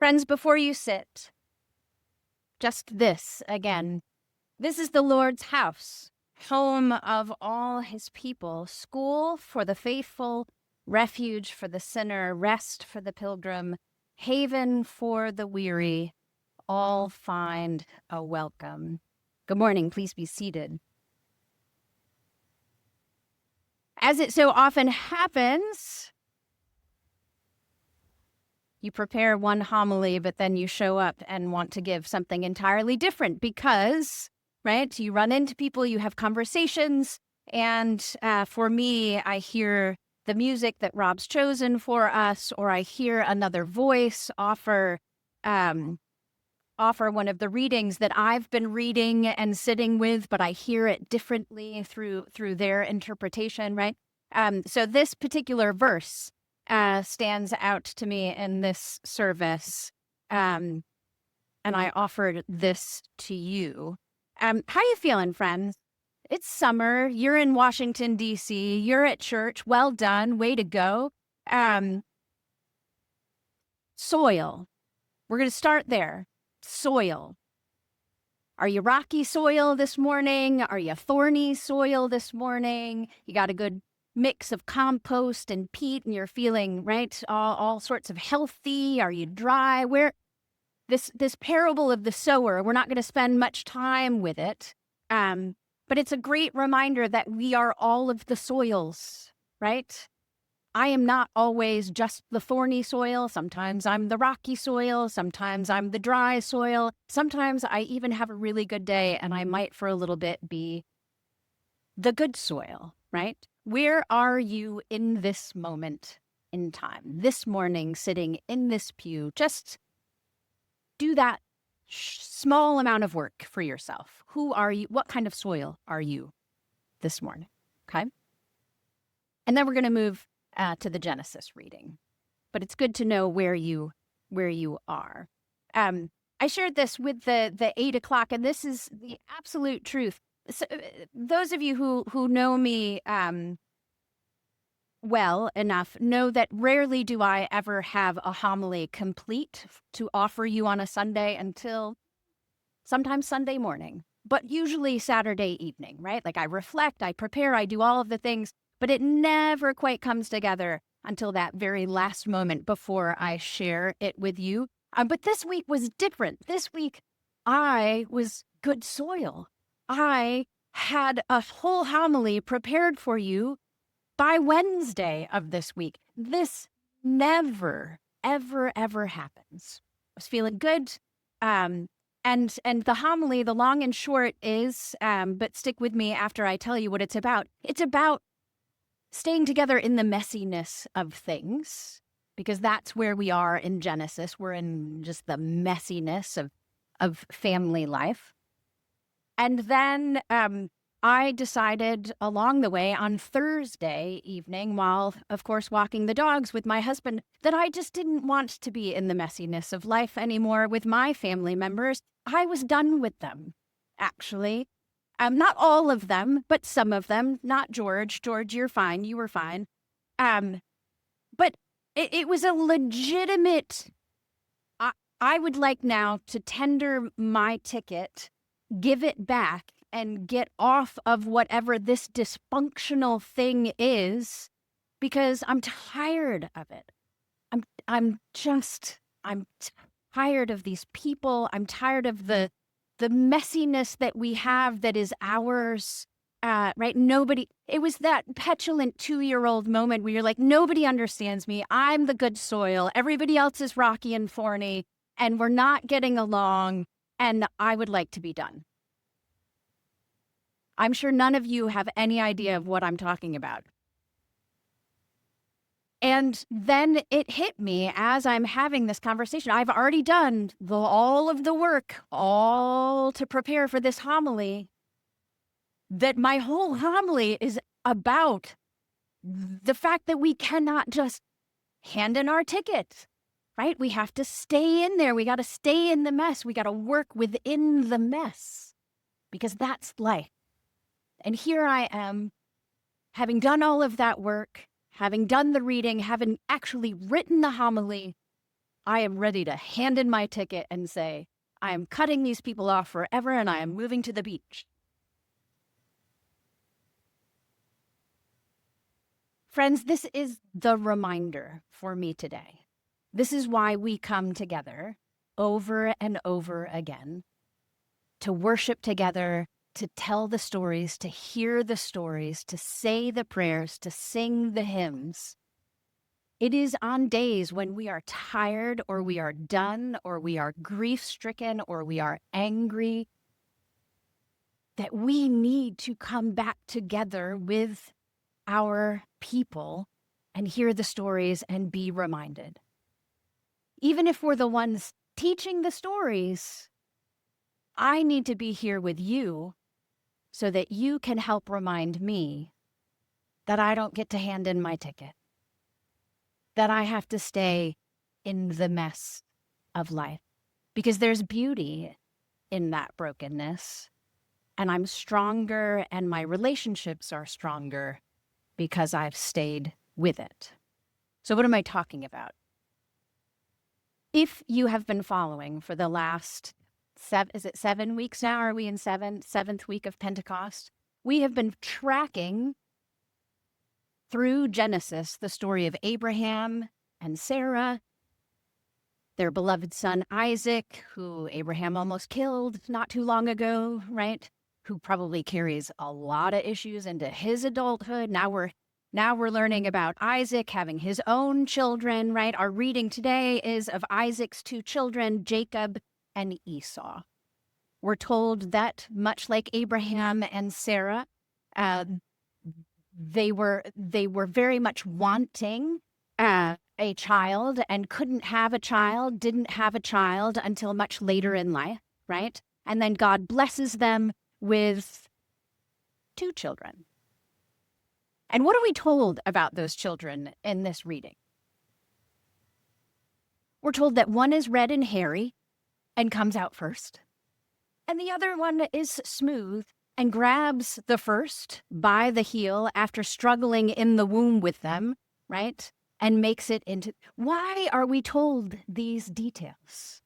Friends, before you sit, just this again. This is the Lord's house, home of all his people, school for the faithful, refuge for the sinner, rest for the pilgrim, haven for the weary. All find a welcome. Good morning. Please be seated. As it so often happens, you prepare one homily, but then you show up and want to give something entirely different because, right, you run into people, you have conversations, and for me, I hear the music that Rob's chosen for us, or I hear another voice offer one of the readings that I've been reading and sitting with, but I hear it differently through their interpretation, right? So this particular verse stands out to me in this service, and I offered this to you. How you feeling, friends? It's summer. You're in Washington, D.C. You're at church. Well done. Way to go. Soil. We're going to start there. Soil. Are you rocky soil this morning? Are you thorny soil this morning? You got a good mix of compost and peat and you're feeling, right, all sorts of healthy? Are you dry? This parable of the sower, we're not going to spend much time with it, but it's a great reminder that we are all of the soils, right? I am not always just the thorny soil. Sometimes I'm the rocky soil. Sometimes I'm the dry soil. Sometimes I even have a really good day and I might for a little bit be the good soil, right? Where are you in this moment in time? This morning, sitting in this pew, just do that small amount of work for yourself. Who are you? What kind of soil are you this morning? Okay. And then we're going to move to the Genesis reading, but it's good to know where you are. I shared this with the 8 o'clock, and this is the absolute truth. So, those of you who know me well enough know that rarely do I ever have a homily complete to offer you on a Sunday until sometimes Sunday morning, but usually Saturday evening, right? Like I reflect, I prepare, I do all of the things, but it never quite comes together until that very last moment before I share it with you. But this week was different. This week, I was good soil. I had a whole homily prepared for you by Wednesday of this week. This never, ever, ever happens. I was feeling good. And the homily, the long and short is, but stick with me after I tell you what it's about. It's about staying together in the messiness of things, because that's where we are in Genesis. We're in just the messiness of family life. And then I decided along the way on Thursday evening, while, of course, walking the dogs with my husband, that I just didn't want to be in the messiness of life anymore with my family members. I was done with them, actually. Not all of them, but some of them. Not George. George, you're fine. You were fine. But it was a legitimate... I would like now to tender my ticket, give it back, and get off of whatever this dysfunctional thing is, because I'm tired of it. I'm tired of these people. I'm tired of the messiness that we have that is ours, right? It was that petulant 2-year-old moment where you're like, nobody understands me. I'm the good soil. Everybody else is rocky and thorny, and we're not getting along, and I would like to be done. I'm sure none of you have any idea of what I'm talking about. And then it hit me as I'm having this conversation. I've already done all of the work, all to prepare for this homily, that my whole homily is about the fact that we cannot just hand in our ticket, right? We have to stay in there. We got to stay in the mess. We got to work within the mess, because that's life. And here I am, having done all of that work, having done the reading, having actually written the homily, I am ready to hand in my ticket and say, I am cutting these people off forever and I am moving to the beach. Friends, this is the reminder for me today. This is why we come together over and over again to worship together, to tell the stories, to hear the stories, to say the prayers, to sing the hymns. It is on days when we are tired or we are done or we are grief-stricken or we are angry that we need to come back together with our people and hear the stories and be reminded. Even if we're the ones teaching the stories, I need to be here with you so that you can help remind me that I don't get to hand in my ticket, that I have to stay in the mess of life, because there's beauty in that brokenness, and I'm stronger and my relationships are stronger because I've stayed with it. So what am I talking about? If you have been following for the last 7 weeks now? Are we in seventh week of Pentecost? We have been tracking through Genesis the story of Abraham and Sarah, their beloved son Isaac, who Abraham almost killed not too long ago, right? Who probably carries a lot of issues into his adulthood. Now we're learning about Isaac having his own children, right? Our reading today is of Isaac's two children, Jacob and Esau. We're told that much like Abraham and Sarah, they were very much wanting a child and couldn't have a child, didn't have a child until much later in life, right? And then God blesses them with 2 children. And what are we told about those children in this reading? We're told that one is red and hairy and comes out first, and the other one is smooth and grabs the first by the heel after struggling in the womb with them, right? And makes it into... Why are we told these details?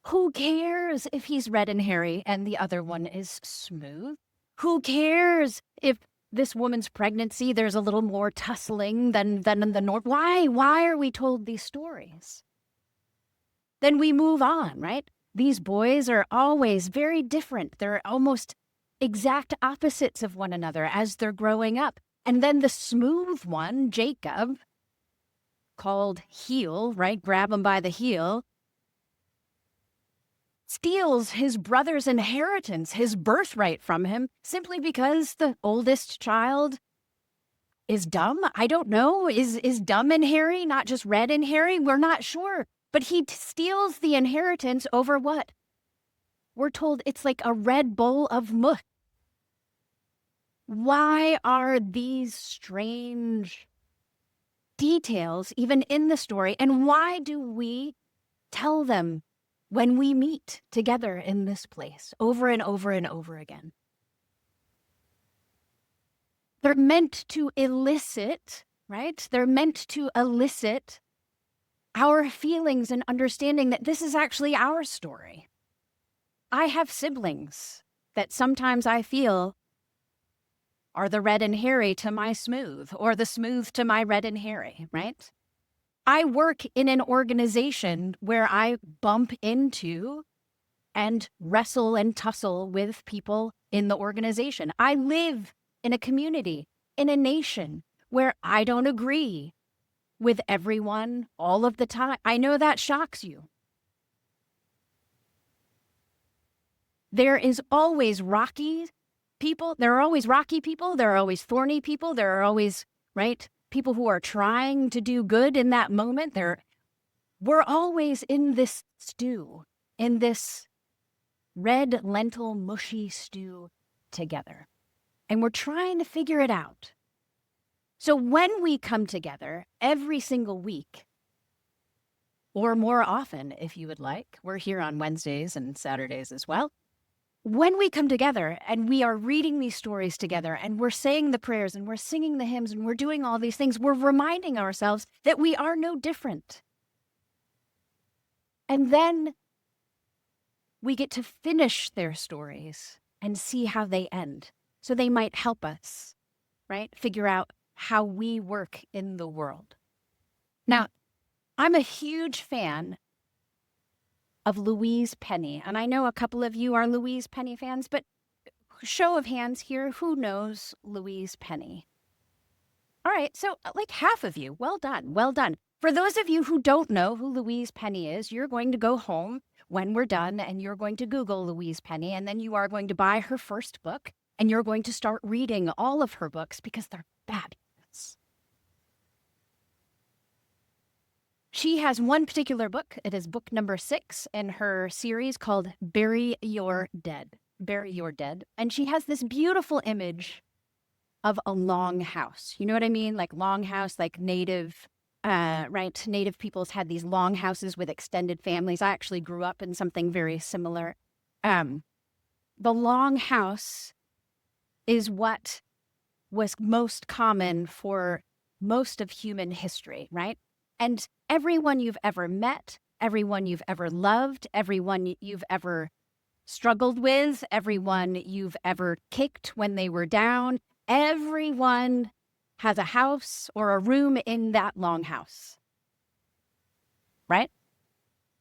Who cares if he's red and hairy and the other one is smooth? Who cares if this woman's pregnancy, there's a little more tussling than in the north? Why are we told these stories? Then we move on, right? These boys are always very different. They're almost exact opposites of one another as they're growing up. And then the smooth one, Jacob, called heel, right? Grab him by the heel, steals his brother's inheritance, his birthright from him, simply because the oldest child is dumb. I don't know. Is dumb and hairy not just red and hairy? We're not sure. But he steals the inheritance over what? We're told it's like a red bowl of mush. Why are these strange details even in the story? And why do we tell them when we meet together in this place over and over and over again? They're meant to elicit, right? They're meant to elicit our feelings and understanding that this is actually our story. I have siblings that sometimes I feel are the red and hairy to my smooth, or the smooth to my red and hairy, right? I work in an organization where I bump into and wrestle and tussle with people in the organization. I live in a community, in a nation where I don't agree with everyone all of the time. I know that shocks you. There is always rocky people. There are always rocky people. There are always thorny people. There are always, right, people who are trying to do good in that moment. We're always in this stew, in this red lentil mushy stew together. And we're trying to figure it out. So when we come together every single week, or more often if you would like, we're here on Wednesdays and Saturdays as well. When we come together and we are reading these stories together and we're saying the prayers and we're singing the hymns and we're doing all these things, we're reminding ourselves that we are no different. And then we get to finish their stories and see how they end. So they might help us, right? Figure out how we work in the world. Now, I'm a huge fan of Louise Penny, and I know a couple of you are Louise Penny fans, but show of hands here, who knows Louise Penny? All right, so like half of you. Well done, well done. For those of you who don't know who Louise Penny is, you're going to go home when we're done and you're going to Google Louise Penny, and then you are going to buy her first book and you're going to start reading all of her books because they're fabulous. She has one particular book. It is book number 6 in her series called Bury Your Dead. Bury Your Dead. And she has this beautiful image of a long house. You know what I mean? Like long house, like native, right? Native peoples had these long houses with extended families. I actually grew up in something very similar. The long house is what was most common for most of human history, right? And everyone you've ever met, everyone you've ever loved, everyone you've ever struggled with, everyone you've ever kicked when they were down, everyone has a house or a room in that long house, right?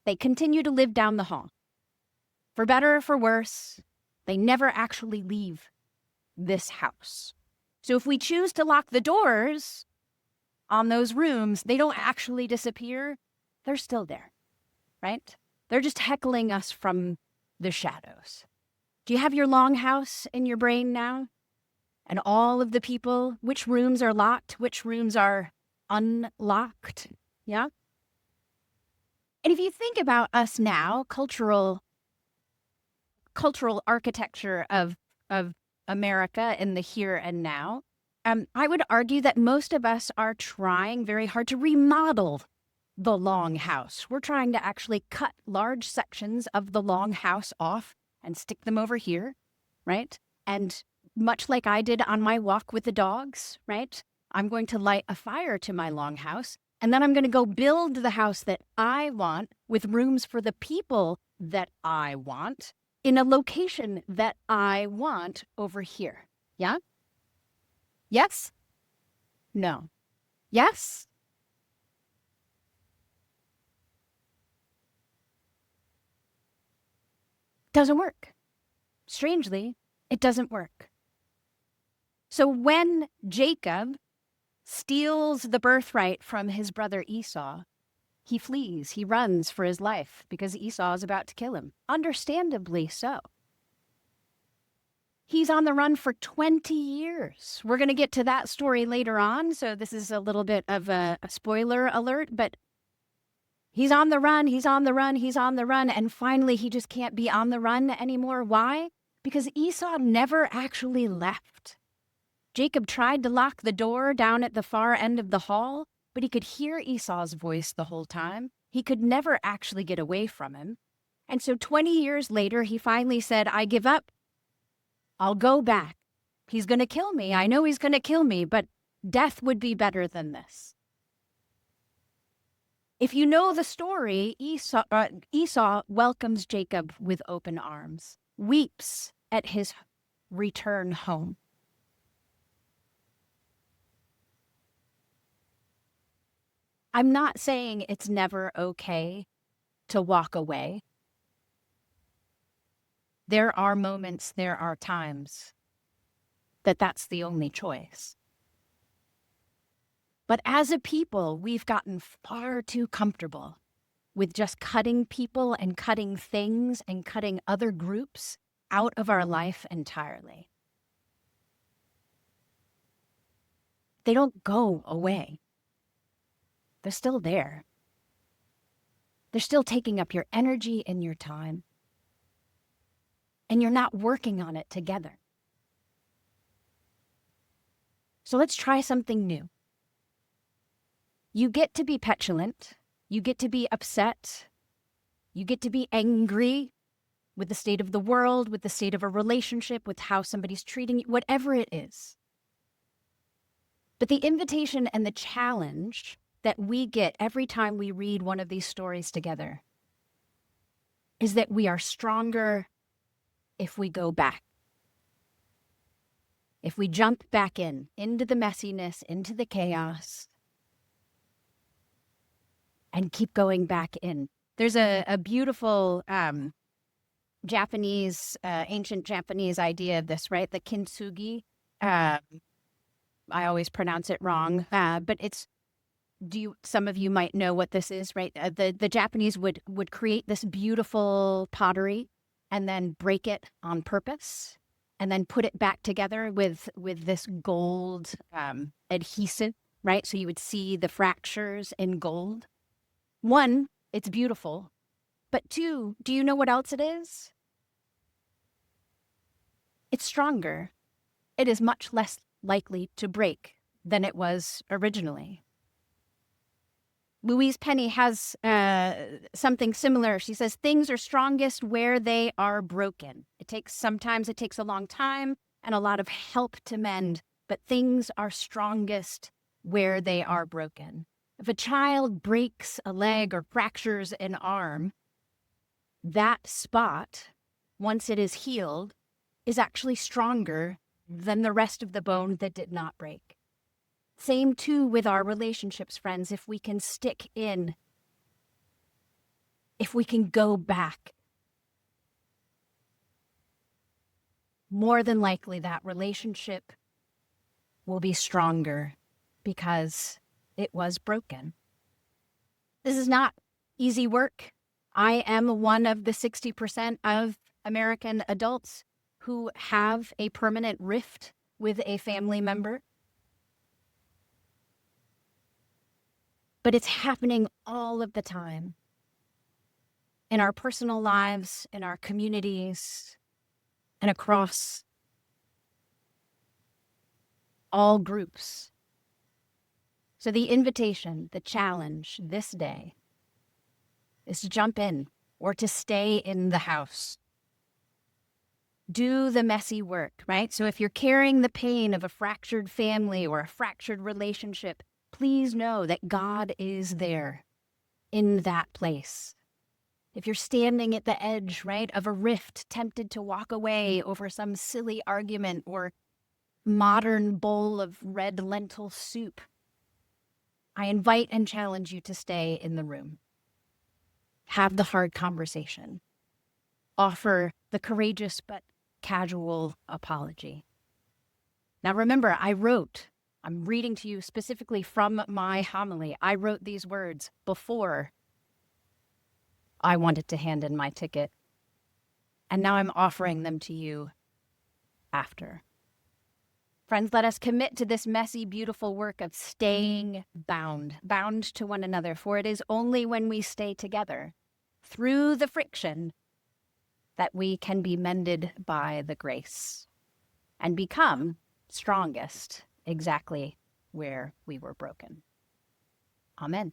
They continue to live down the hall. For better or for worse, they never actually leave this house. So if we choose to lock the doors on those rooms, they don't actually disappear. They're still there, right? They're just heckling us from the shadows. Do you have your long house in your brain now? And all of the people, which rooms are locked, which rooms are unlocked? Yeah? And if you think about us now, cultural architecture of America in the here and now, I would argue that most of us are trying very hard to remodel the long house. We're trying to actually cut large sections of the long house off and stick them over here, right? And much like I did on my walk with the dogs, right? I'm going to light a fire to my long house, and then I'm going to go build the house that I want with rooms for the people that I want in a location that I want over here. Yeah? Yes? No. Yes? Doesn't work. Strangely, it doesn't work. So when Jacob steals the birthright from his brother Esau, he flees, he runs for his life because Esau is about to kill him. Understandably so. He's on the run for 20 years. We're going to get to that story later on, so this is a little bit of a spoiler alert, but he's on the run, he's on the run, he's on the run, and finally he just can't be on the run anymore. Why? Because Esau never actually left. Jacob tried to lock the door down at the far end of the hall, but he could hear Esau's voice the whole time. He could never actually get away from him. And so 20 years later, he finally said, I give up. I'll go back. He's going to kill me. I know he's going to kill me, but death would be better than this. If you know the story, Esau welcomes Jacob with open arms, weeps at his return home. I'm not saying it's never okay to walk away. There are moments, there are times that that's the only choice. But as a people, we've gotten far too comfortable with just cutting people and cutting things and cutting other groups out of our life entirely. They don't go away. They're still there. They're still taking up your energy and your time. And you're not working on it together. So let's try something new. You get to be petulant. You get to be upset. You get to be angry with the state of the world, with the state of a relationship, with how somebody's treating you, whatever it is. But the invitation and the challenge that we get every time we read one of these stories together is that we are stronger if we go back. If we jump back into the messiness, into the chaos, and keep going back in. There's a beautiful ancient Japanese idea of this, right? The kintsugi. I always pronounce it wrong, but it's, some of you might know what this is, right? The Japanese would create this beautiful pottery and then break it on purpose and then put it back together with this gold adhesive, right? So you would see the fractures in gold. One, it's beautiful. But two, do you know what else it is? It's stronger. It is much less likely to break than it was originally. Louise Penny has something similar. She says, things are strongest where they are broken. Sometimes it takes a long time and a lot of help to mend, but things are strongest where they are broken. If a child breaks a leg or fractures an arm, that spot, once it is healed, is actually stronger than the rest of the bone that did not break. Same too with our relationships, friends. If we can stick in, if we can go back, more than likely that relationship will be stronger because it was broken. This is not easy work. I am one of the 60% of American adults who have a permanent rift with a family member. But it's happening all of the time in our personal lives, in our communities, and across all groups. So the invitation, the challenge this day is to jump in or to stay in the house. Do the messy work, right? So if you're carrying the pain of a fractured family or a fractured relationship, please know that God is there in that place. If you're standing at the edge, right, of a rift, tempted to walk away over some silly argument or modern bowl of red lentil soup, I invite and challenge you to stay in the room. Have the hard conversation. Offer the courageous but casual apology. Now remember, I'm reading to you specifically from my homily. I wrote these words before I wanted to hand in my ticket, and now I'm offering them to you after. Friends, let us commit to this messy, beautiful work of staying bound to one another, for it is only when we stay together through the friction that we can be mended by the grace and become strongest exactly where we were broken. Amen.